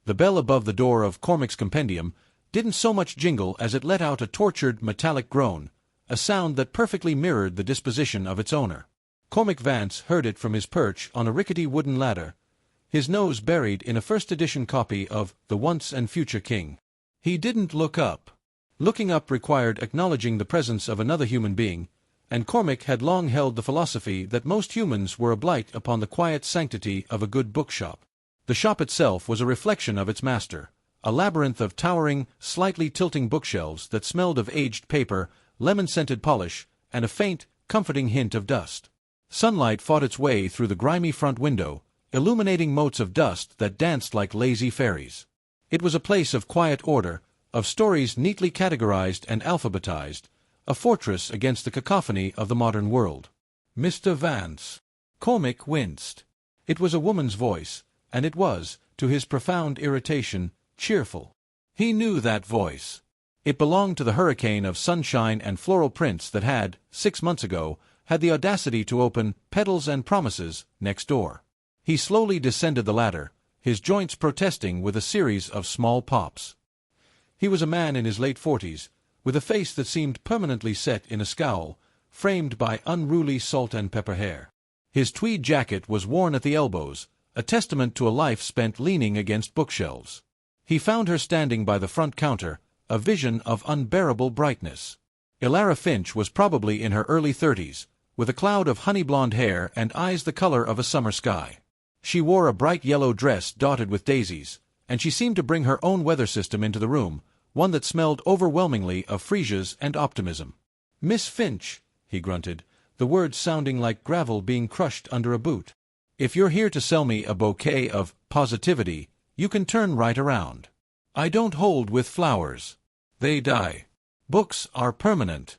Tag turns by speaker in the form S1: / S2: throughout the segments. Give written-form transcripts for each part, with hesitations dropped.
S1: The bell above the door of Cormac's compendium didn't so much jingle as it let out a tortured metallic groan, a sound that perfectly mirrored the disposition of its owner. Cormac Vance heard it from his perch on a rickety wooden ladder, his nose buried in a first-edition copy of The Once and Future King. He didn't look up. Looking up required acknowledging the presence of another human being, and Cormac had long held the philosophy that most humans were a blight upon the quiet sanctity of a good bookshop. The shop itself was a reflection of its master, a labyrinth of towering, slightly tilting bookshelves that smelled of aged paper, lemon-scented polish, and a faint, comforting hint of dust. Sunlight fought its way through the grimy front window, illuminating motes of dust that danced like lazy fairies. It was a place of quiet order, of stories neatly categorized and alphabetized, a fortress against the cacophony of the modern world. "Mr. Vance." Cormac winced. It was a woman's voice, and it was, to his profound irritation, cheerful. He knew that voice. It belonged to the hurricane of sunshine and floral prints that had, 6 months ago, had the audacity to open Petals and Promises next door. He slowly descended the ladder, his joints protesting with a series of small pops. He was a man in his late 40s, with a face that seemed permanently set in a scowl, framed by unruly salt and pepper hair. His tweed jacket was worn at the elbows, a testament to a life spent leaning against bookshelves. He found her standing by the front counter, a vision of unbearable brightness. Elara Finch was probably in her early 30s, with a cloud of honey-blonde hair and eyes the color of a summer sky. She wore a bright yellow dress dotted with daisies, and she seemed to bring her own weather system into the room, one that smelled overwhelmingly of freesias and optimism. "Miss Finch," he grunted, the words sounding like gravel being crushed under a boot. "If you're here to sell me a bouquet of positivity, you can turn right around. I don't hold with flowers. They die. Books are permanent."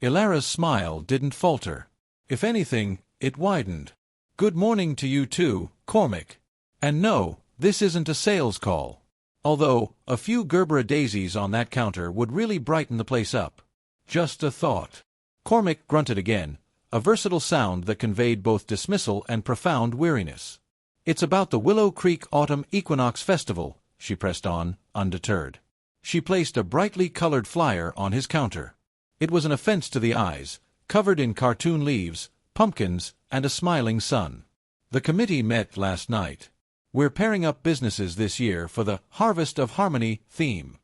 S1: Elara's smile didn't falter. If anything, it widened. "Good morning to you too, Cormac. And no, this isn't a sales call. Although, a few Gerbera daisies on that counter would really brighten the place up. Just a thought." Cormac grunted again, a versatile sound that conveyed both dismissal and profound weariness. "It's about the Willow Creek Autumn Equinox Festival," she pressed on, undeterred. She placed a brightly colored flyer on his counter. It was an offense to the eyes, covered in cartoon leaves, pumpkins, and a smiling sun. "The committee met last night. We're pairing up businesses this year for the Harvest of Harmony theme."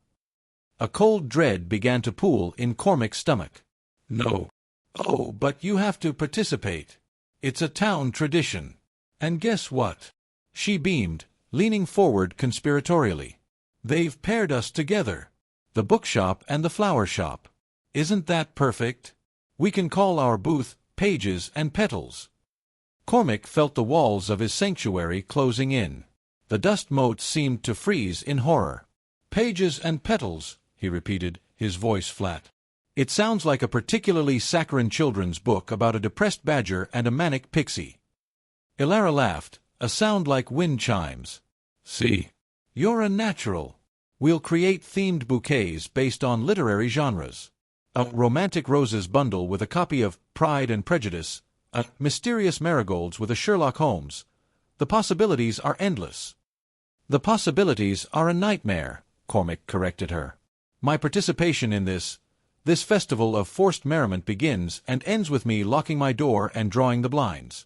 S1: A cold dread began to pool in Cormac's stomach. "No. Oh, but you have to participate. It's a town tradition. And guess what?" She beamed, leaning forward conspiratorially. "They've paired us together. The bookshop and the flower shop. Isn't that perfect? We can call our booth Pages and Petals." Cormac felt the walls of his sanctuary closing in. The dust motes seemed to freeze in horror. "Pages and Petals," he repeated, his voice flat. "It sounds like a particularly saccharine children's book about a depressed badger and a manic pixie." Elara laughed, a sound like wind chimes. "See? You're a natural. We'll create themed bouquets based on literary genres. A romantic roses bundle with a copy of Pride and Prejudice, a mysterious marigolds with a Sherlock Holmes. The possibilities are endless." "The possibilities are a nightmare," Cormac corrected her. "My participation in this festival of forced merriment begins and ends with me locking my door and drawing the blinds."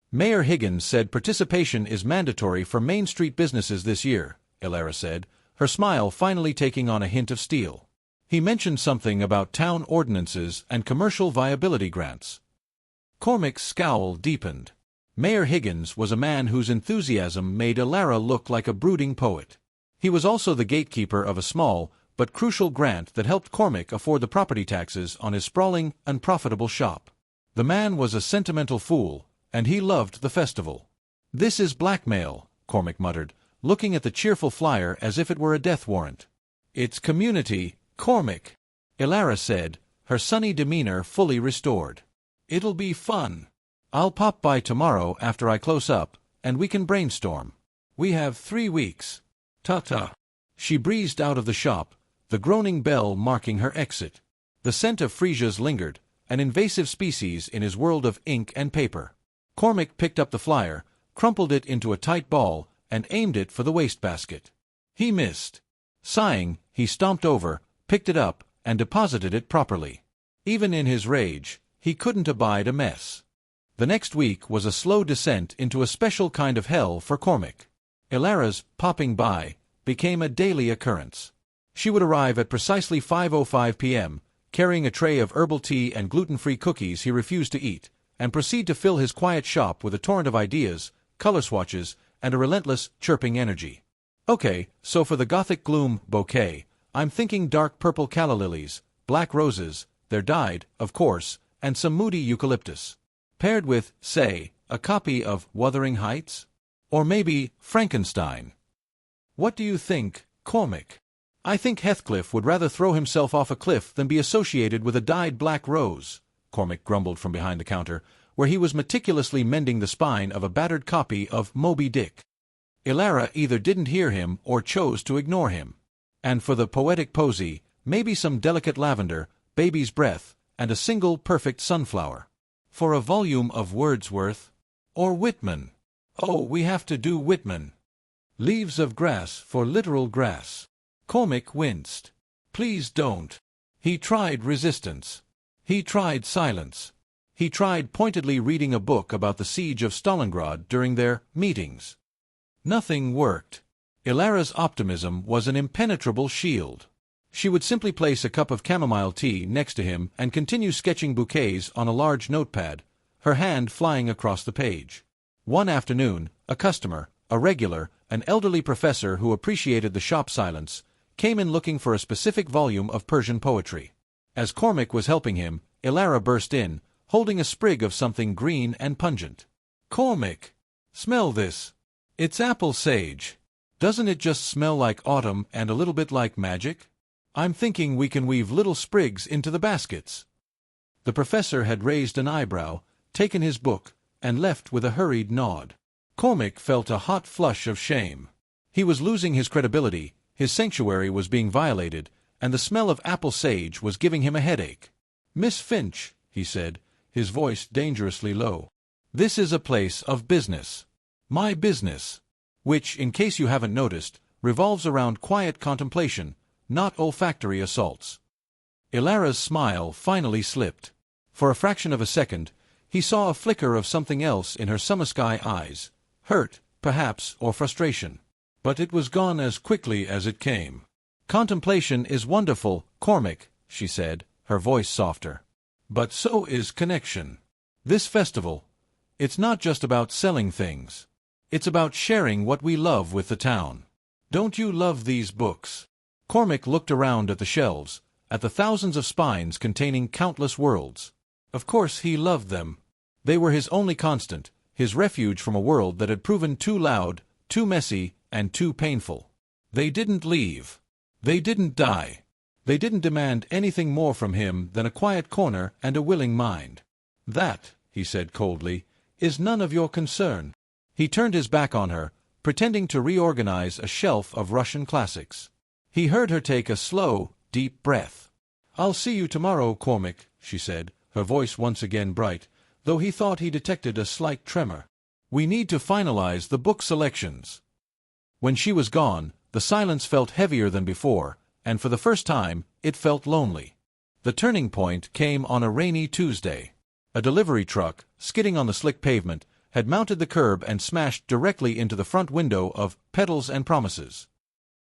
S1: "Mayor Higgins said participation is mandatory for Main Street businesses this year," Elara said, her smile finally taking on a hint of steel. "He mentioned something about town ordinances and commercial viability grants." Cormac's scowl deepened. Mayor Higgins was a man whose enthusiasm made Elara look like a brooding poet. He was also the gatekeeper of a small, but crucial grant that helped Cormac afford the property taxes on his sprawling, unprofitable shop. The man was a sentimental fool, and he loved the festival. "This is blackmail," Cormac muttered, looking at the cheerful flyer as if it were a death warrant. "It's community, Cormac," Elara said, her sunny demeanor fully restored. "It'll be fun. I'll pop by tomorrow after I close up, and we can brainstorm. We have 3 weeks. Ta-ta." She breezed out of the shop, the groaning bell marking her exit. The scent of freesias lingered, an invasive species in his world of ink and paper. Cormac picked up the flyer, crumpled it into a tight ball, and aimed it for the wastebasket. He missed. Sighing, he stomped over, picked it up, and deposited it properly. Even in his rage, he couldn't abide a mess. The next week was a slow descent into a special kind of hell for Cormac. Elara's popping by became a daily occurrence. She would arrive at precisely 5:05 p.m., carrying a tray of herbal tea and gluten-free cookies he refused to eat, and proceed to fill his quiet shop with a torrent of ideas, color swatches, and a relentless, chirping energy. Okay, so for the gothic gloom bouquet, I'm thinking dark purple calla lilies, black roses, they're dyed, of course, and some moody eucalyptus. Paired with, say, a copy of Wuthering Heights? Or maybe Frankenstein. What do you think, Cormac? I think Heathcliff would rather throw himself off a cliff than be associated with a dyed black rose, Cormac grumbled from behind the counter, where he was meticulously mending the spine of a battered copy of Moby Dick. Elara either didn't hear him or chose to ignore him. And for the poetic posy, maybe some delicate lavender, baby's breath, and a single perfect sunflower. For a volume of Wordsworth? Or Whitman? Oh, we have to do Whitman. Leaves of Grass for literal grass. Cormac winced. Please don't. He tried resistance. He tried silence. He tried pointedly reading a book about the siege of Stalingrad during their meetings. Nothing worked. Elara's optimism was an impenetrable shield. She would simply place a cup of chamomile tea next to him and continue sketching bouquets on a large notepad, her hand flying across the page. One afternoon, a customer, a regular, an elderly professor who appreciated the shop silence, came in looking for a specific volume of Persian poetry. As Cormac was helping him, Elara burst in, holding a sprig of something green and pungent. Cormac! Smell this. It's apple sage. Doesn't it just smell like autumn and a little bit like magic? I'm thinking we can weave little sprigs into the baskets. The professor had raised an eyebrow, taken his book, and left with a hurried nod. Cormac felt a hot flush of shame. He was losing his credibility, his sanctuary was being violated, and the smell of apple sage was giving him a headache. "Miss Finch," he said, his voice dangerously low, "this is a place of business. My business, which, in case you haven't noticed, revolves around quiet contemplation, not olfactory assaults." Elara's smile finally slipped. For a fraction of a second, he saw a flicker of something else in her summer sky eyes, hurt, perhaps, or frustration. But it was gone as quickly as it came. "Contemplation is wonderful, Cormac," she said, her voice softer. "But so is connection. This festival, it's not just about selling things. It's about sharing what we love with the town. Don't you love these books?" Cormac looked around at the shelves, at the thousands of spines containing countless worlds. Of course he loved them. They were his only constant, his refuge from a world that had proven too loud, too messy, and too painful. They didn't leave. They didn't die. They didn't demand anything more from him than a quiet corner and a willing mind. "That," he said coldly, "is none of your concern." He turned his back on her, pretending to reorganize a shelf of Russian classics. He heard her take a slow, deep breath. "I'll see you tomorrow, Cormac," she said, her voice once again bright, though he thought he detected a slight tremor. "We need to finalize the book selections." When she was gone, the silence felt heavier than before, and for the first time, it felt lonely. The turning point came on a rainy Tuesday. A delivery truck, skidding on the slick pavement, had mounted the curb and smashed directly into the front window of Petals and Promises.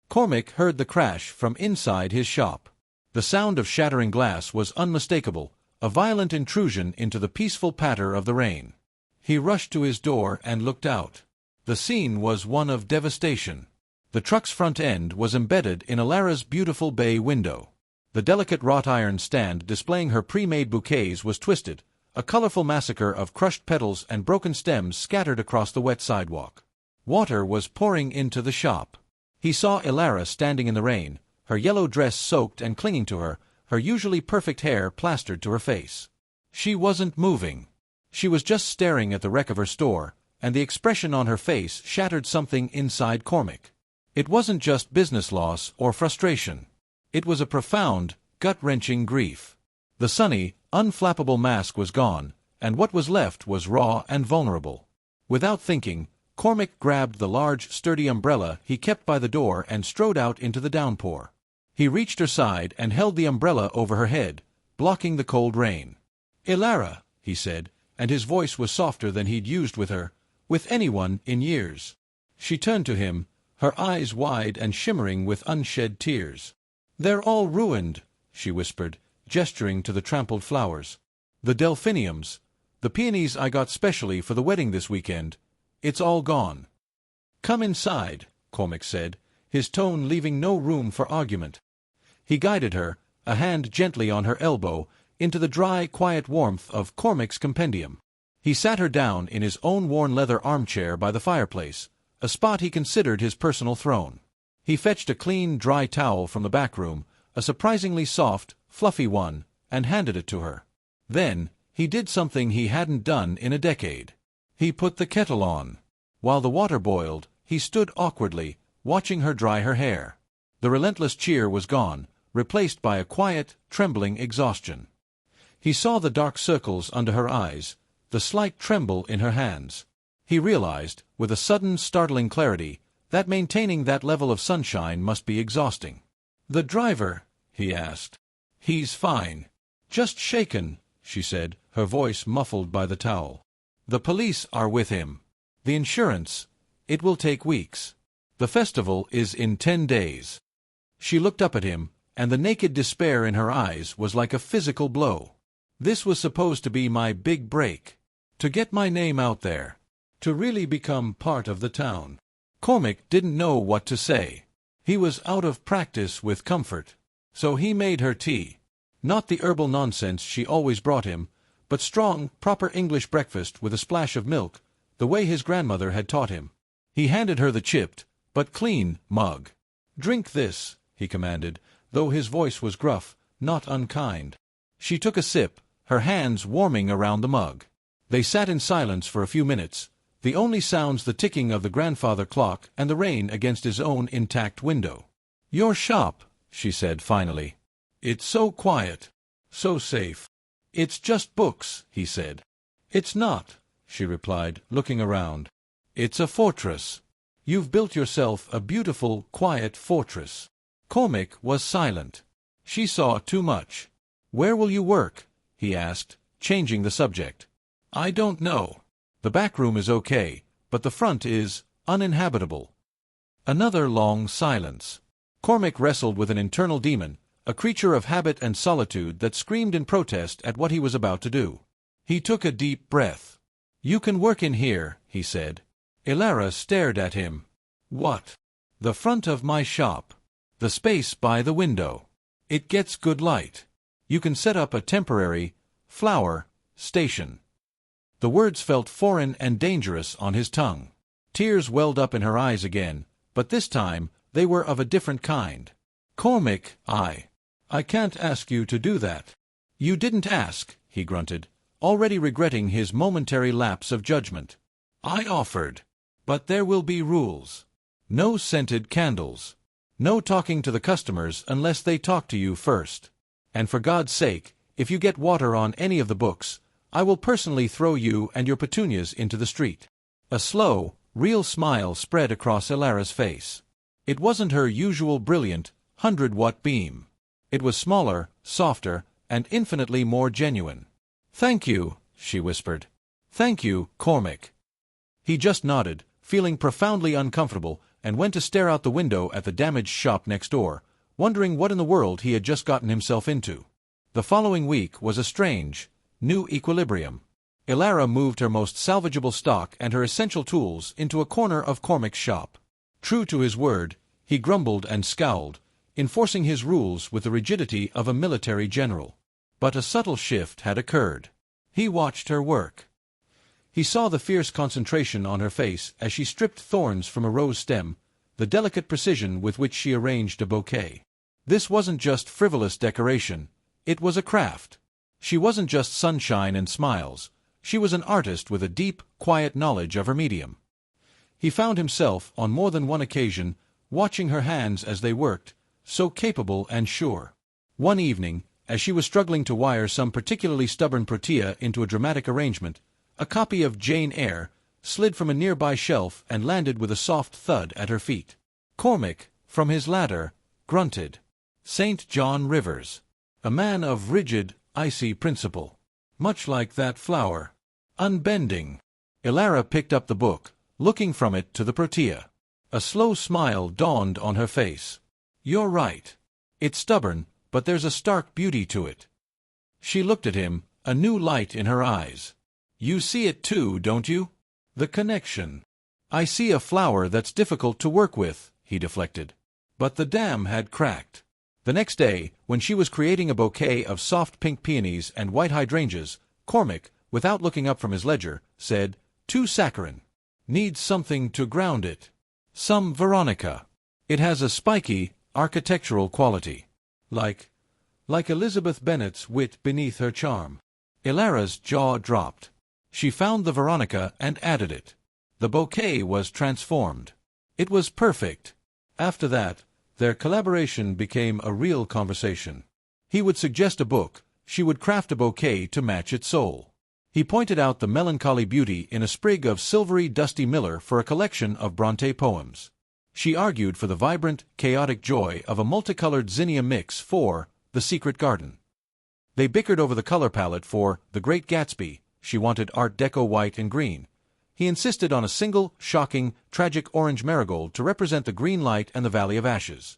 S1: Cormac heard the crash from inside his shop. The sound of shattering glass was unmistakable, a violent intrusion into the peaceful patter of the rain. He rushed to his door and looked out. The scene was one of devastation. The truck's front end was embedded in Elara's beautiful bay window. The delicate wrought iron stand displaying her pre-made bouquets was twisted, a colorful massacre of crushed petals and broken stems scattered across the wet sidewalk. Water was pouring into the shop. He saw Elara standing in the rain, her yellow dress soaked and clinging to her, her usually perfect hair plastered to her face. She wasn't moving. She was just staring at the wreck of her store, and the expression on her face shattered something inside Cormac. It wasn't just business loss or frustration. It was a profound, gut-wrenching grief. The sunny, unflappable mask was gone, and what was left was raw and vulnerable. Without thinking, Cormac grabbed the large, sturdy umbrella he kept by the door and strode out into the downpour. He reached her side and held the umbrella over her head, blocking the cold rain. "Elara," he said, and his voice was softer than he'd used with her, with anyone, in years. She turned to him, her eyes wide and shimmering with unshed tears. "They're all ruined," she whispered, gesturing to the trampled flowers. "The delphiniums, the peonies I got specially for the wedding this weekend. It's all gone." "Come inside," Cormac said, his tone leaving no room for argument. He guided her, a hand gently on her elbow, into the dry, quiet warmth of Cormac's Compendium. He sat her down in his own worn leather armchair by the fireplace, a spot he considered his personal throne. He fetched a clean, dry towel from the back room, a surprisingly soft, fluffy one, and handed it to her. Then, he did something he hadn't done in a decade. He put the kettle on. While the water boiled, he stood awkwardly, watching her dry her hair. The relentless cheer was gone, replaced by a quiet, trembling exhaustion. He saw the dark circles under her eyes, the slight tremble in her hands. He realized, with a sudden, startling clarity, that maintaining that level of sunshine must be exhausting. "The driver?" he asked. "He's fine. Just shaken," she said, her voice muffled by the towel. "The police are with him. The insurance. It will take weeks. The festival is in 10 days. She looked up at him, and the naked despair in her eyes was like a physical blow. "This was supposed to be my big break. To get my name out there. To really become part of the town." Cormac didn't know what to say. He was out of practice with comfort. So he made her tea. Not the herbal nonsense she always brought him, but strong, proper English breakfast with a splash of milk, the way his grandmother had taught him. He handed her the chipped, but clean, mug. "Drink this," he commanded, though his voice was gruff, not unkind. She took a sip, her hands warming around the mug. They sat in silence for a few minutes, the only sounds the ticking of the grandfather clock and the rain against his own intact window. "Your shop," she said finally. "It's so quiet, so safe." "It's just books," he said. "It's not," she replied, looking around. "It's a fortress. You've built yourself a beautiful, quiet fortress." Cormac was silent. She saw too much. "Where will you work?" he asked, changing the subject. "I don't know. The back room is okay, but the front is uninhabitable." Another long silence. Cormac wrestled with an internal demon, a creature of habit and solitude that screamed in protest at what he was about to do. He took a deep breath. "You can work in here," he said. Elara stared at him. "What?" "The front of my shop. The space by the window. It gets good light. You can set up a temporary flower station." The words felt foreign and dangerous on his tongue. Tears welled up in her eyes again, but this time they were of a different kind. "Cormac, I can't ask you to do that." "You didn't ask," he grunted, already regretting his momentary lapse of judgment. "I offered. But there will be rules. No scented candles. No talking to the customers unless they talk to you first. And for God's sake, if you get water on any of the books, I will personally throw you and your petunias into the street." A slow, real smile spread across Elara's face. It wasn't her usual brilliant, 100-watt beam. It was smaller, softer, and infinitely more genuine. "Thank you," she whispered. "Thank you, Cormac." He just nodded, feeling profoundly uncomfortable, and went to stare out the window at the damaged shop next door, wondering what in the world he had just gotten himself into. The following week was a strange, new equilibrium. Elara moved her most salvageable stock and her essential tools into a corner of Cormac's shop. True to his word, he grumbled and scowled, enforcing his rules with the rigidity of a military general. But a subtle shift had occurred. He watched her work. He saw the fierce concentration on her face as she stripped thorns from a rose stem, the delicate precision with which she arranged a bouquet. This wasn't just frivolous decoration. It was a craft. She wasn't just sunshine and smiles. She was an artist with a deep, quiet knowledge of her medium. He found himself, on more than one occasion, watching her hands as they worked, so capable and sure. One evening, as she was struggling to wire some particularly stubborn protea into a dramatic arrangement, a copy of Jane Eyre, slid from a nearby shelf and landed with a soft thud at her feet. Cormac, from his ladder, grunted. St. John Rivers. A man of rigid, icy principle. Much like that flower. Unbending. Elara picked up the book, looking from it to the protea. A slow smile dawned on her face. You're right. It's stubborn, but there's a stark beauty to it. She looked at him, a new light in her eyes. You see it too, don't you? The connection. I see a flower that's difficult to work with, he deflected. But the dam had cracked. The next day, when she was creating a bouquet of soft pink peonies and white hydrangeas, Cormac, without looking up from his ledger, said, "Too saccharine. Needs something to ground it. Some Veronica. It has a spiky, architectural quality. Like Elizabeth Bennet's wit beneath her charm." Elara's jaw dropped. She found the Veronica and added it. The bouquet was transformed. It was perfect. After that, their collaboration became a real conversation. He would suggest a book, she would craft a bouquet to match its soul. He pointed out the melancholy beauty in a sprig of silvery dusty miller for a collection of Bronte poems. She argued for the vibrant, chaotic joy of a multicolored zinnia mix for The Secret Garden. They bickered over the color palette for The Great Gatsby. She wanted Art Deco white and green. He insisted on a single, shocking, tragic orange marigold to represent the green light and the Valley of Ashes.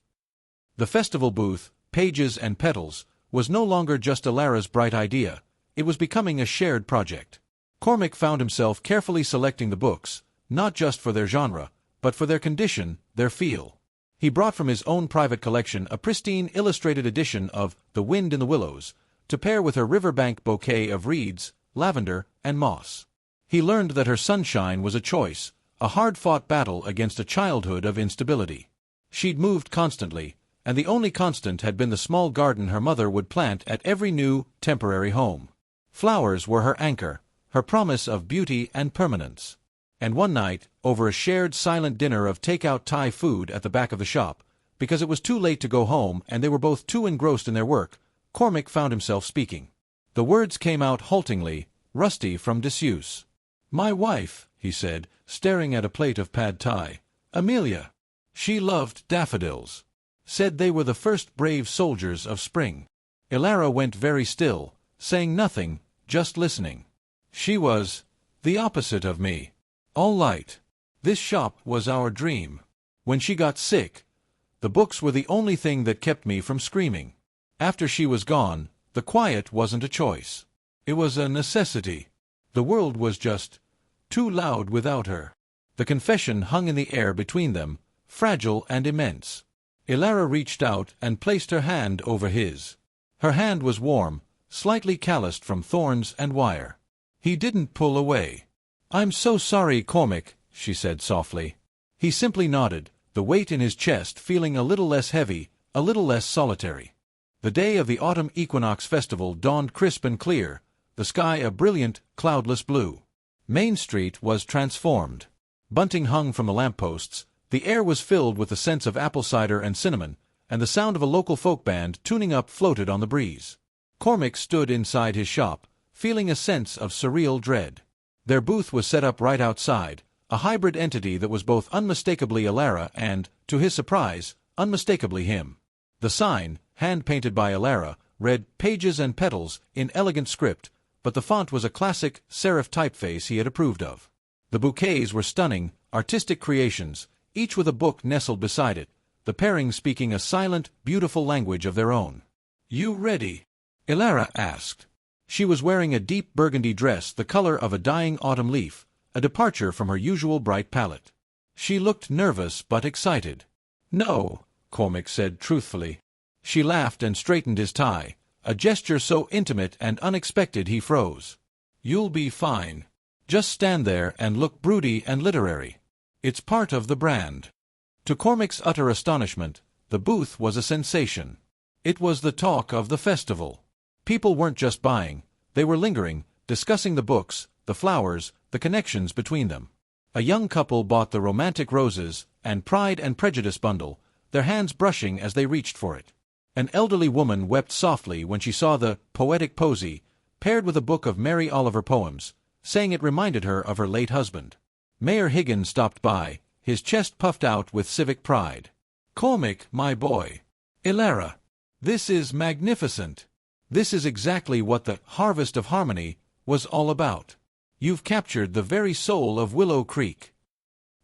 S1: The festival booth, Pages and Petals, was no longer just Elara's bright idea. It was becoming a shared project. Cormac found himself carefully selecting the books, not just for their genre, but for their condition, their feel. He brought from his own private collection a pristine illustrated edition of The Wind in the Willows, to pair with her riverbank bouquet of reeds, lavender, and moss. He learned that her sunshine was a choice, a hard-fought battle against a childhood of instability. She'd moved constantly, and the only constant had been the small garden her mother would plant at every new, temporary home. Flowers were her anchor, her promise of beauty and permanence. And one night, over a shared silent dinner of take-out Thai food at the back of the shop, because it was too late to go home and they were both too engrossed in their work, Cormac found himself speaking. The words came out haltingly, rusty from disuse. "My wife," he said, staring at a plate of pad thai. "Amelia. She loved daffodils. Said they were the first brave soldiers of spring." Elara went very still, saying nothing, just listening. "She was the opposite of me. All light. This shop was our dream. When she got sick, the books were the only thing that kept me from screaming. After she was gone, the quiet wasn't a choice. It was a necessity. The world was just too loud without her." The confession hung in the air between them, fragile and immense. Elara reached out and placed her hand over his. Her hand was warm, slightly calloused from thorns and wire. He didn't pull away. "I'm so sorry, Cormac," she said softly. He simply nodded, the weight in his chest feeling a little less heavy, a little less solitary. The day of the Autumn Equinox Festival dawned crisp and clear, the sky a brilliant, cloudless blue. Main Street was transformed. Bunting hung from the lampposts, the air was filled with the scents of apple cider and cinnamon, and the sound of a local folk band tuning up floated on the breeze. Cormac stood inside his shop, feeling a sense of surreal dread. Their booth was set up right outside, a hybrid entity that was both unmistakably Elara and, to his surprise, unmistakably him. The sign, hand-painted by Elara, read Pages and Petals in elegant script, but the font was a classic serif typeface he had approved of. The bouquets were stunning, artistic creations, each with a book nestled beside it, the pairing speaking a silent, beautiful language of their own. "You ready?" Elara asked. She was wearing a deep burgundy dress the color of a dying autumn leaf, a departure from her usual bright palette. She looked nervous but excited. "No," Cormac said truthfully. She laughed and straightened his tie, a gesture so intimate and unexpected he froze. "You'll be fine. Just stand there and look broody and literary. It's part of the brand." To Cormac's utter astonishment, the booth was a sensation. It was the talk of the festival. People weren't just buying, they were lingering, discussing the books, the flowers, the connections between them. A young couple bought the Romantic Roses and Pride and Prejudice bundle, their hands brushing as they reached for it. An elderly woman wept softly when she saw the Poetic Posy, paired with a book of Mary Oliver poems, saying it reminded her of her late husband. Mayor Higgins stopped by, his chest puffed out with civic pride. "Cormac, my boy. Elara. This is magnificent. This is exactly what the Harvest of Harmony was all about. You've captured the very soul of Willow Creek."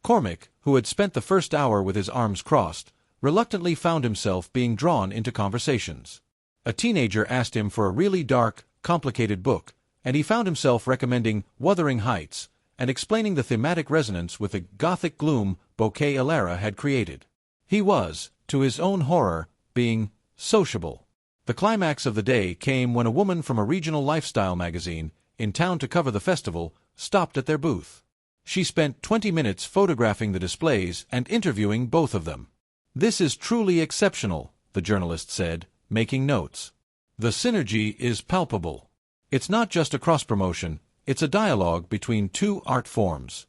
S1: Cormac, who had spent the first hour with his arms crossed, reluctantly found himself being drawn into conversations. A teenager asked him for a really dark, complicated book, and he found himself recommending Wuthering Heights and explaining the thematic resonance with the gothic gloom bouquet Elara had created. He was, to his own horror, being sociable. The climax of the day came when a woman from a regional lifestyle magazine, in town to cover the festival, stopped at their booth. She spent 20 minutes photographing the displays and interviewing both of them. "This is truly exceptional," the journalist said, making notes. "The synergy is palpable. It's not just a cross-promotion, it's a dialogue between two art forms."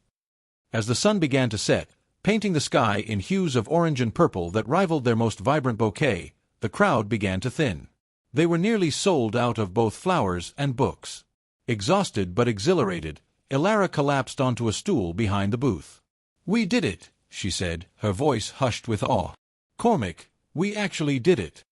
S1: As the sun began to set, painting the sky in hues of orange and purple that rivaled their most vibrant bouquet, the crowd began to thin. They were nearly sold out of both flowers and books. Exhausted but exhilarated, Elara collapsed onto a stool behind the booth. "We did it," she said, her voice hushed with awe. "Cormac, we actually did it."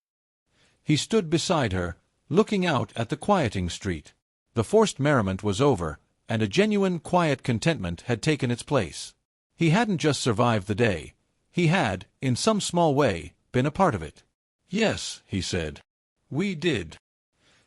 S1: He stood beside her, looking out at the quieting street. The forced merriment was over, and a genuine quiet contentment had taken its place. He hadn't just survived the day. He had, in some small way, been a part of it. "Yes," he said. "We did."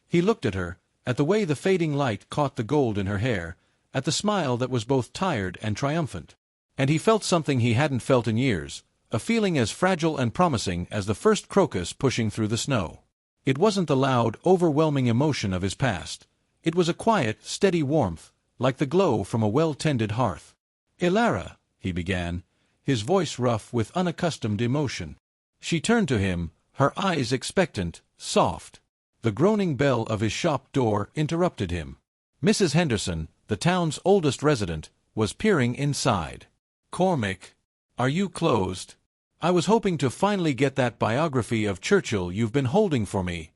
S1: He looked at her, at the way the fading light caught the gold in her hair, at the smile that was both tired and triumphant. And he felt something he hadn't felt in years, a feeling as fragile and promising as the first crocus pushing through the snow. It wasn't the loud, overwhelming emotion of his past. It was a quiet, steady warmth, like the glow from a well-tended hearth. "Elara," he began, his voice rough with unaccustomed emotion. She turned to him, her eyes expectant, soft. The groaning bell of his shop door interrupted him. Mrs. Henderson, the town's oldest resident, was peering inside. "Cormac, are you closed? I was hoping to finally get that biography of Churchill you've been holding for me."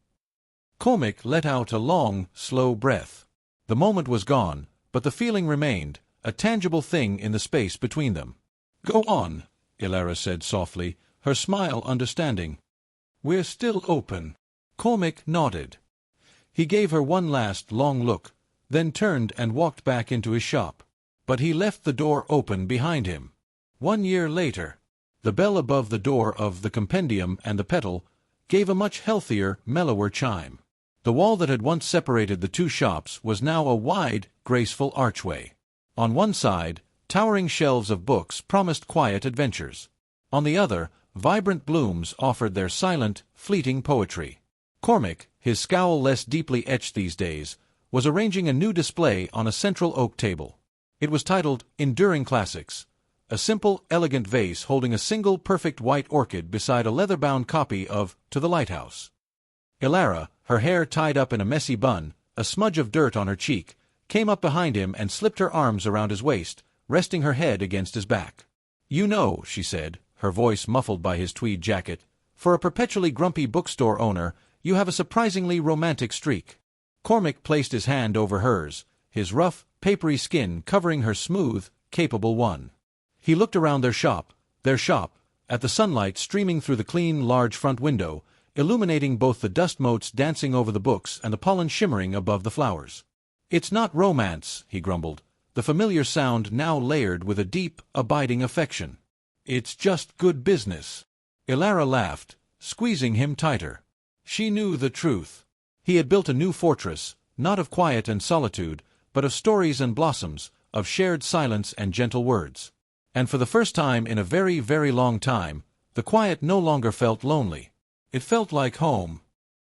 S1: Cormac let out a long, slow breath. The moment was gone, but the feeling remained, a tangible thing in the space between them. "Go on," Elara said softly, her smile understanding. "We're still open." Cormac nodded. He gave her one last, long look, then turned and walked back into his shop. But he left the door open behind him. 1 year later, the bell above the door of the Compendium and the Petal gave a much healthier, mellower chime. The wall that had once separated the two shops was now a wide, graceful archway. On one side, towering shelves of books promised quiet adventures. On the other, vibrant blooms offered their silent, fleeting poetry. Cormac, his scowl less deeply etched these days, was arranging a new display on a central oak table. It was titled Enduring Classics, a simple, elegant vase holding a single perfect white orchid beside a leather-bound copy of To the Lighthouse. Elara, her hair tied up in a messy bun, a smudge of dirt on her cheek, came up behind him and slipped her arms around his waist, resting her head against his back. "You know," she said, her voice muffled by his tweed jacket, "for a perpetually grumpy bookstore owner, you have a surprisingly romantic streak." Cormac placed his hand over hers, his rough, papery skin covering her smooth, capable one. He looked around their shop, at the sunlight streaming through the clean, large front window, illuminating both the dust motes dancing over the books and the pollen shimmering above the flowers. "It's not romance," he grumbled, the familiar sound now layered with a deep, abiding affection. "It's just good business." Elara laughed, squeezing him tighter. She knew the truth. He had built a new fortress, not of quiet and solitude, but of stories and blossoms, of shared silence and gentle words. And for the first time in a very, very long time, the quiet no longer felt lonely. It felt like home.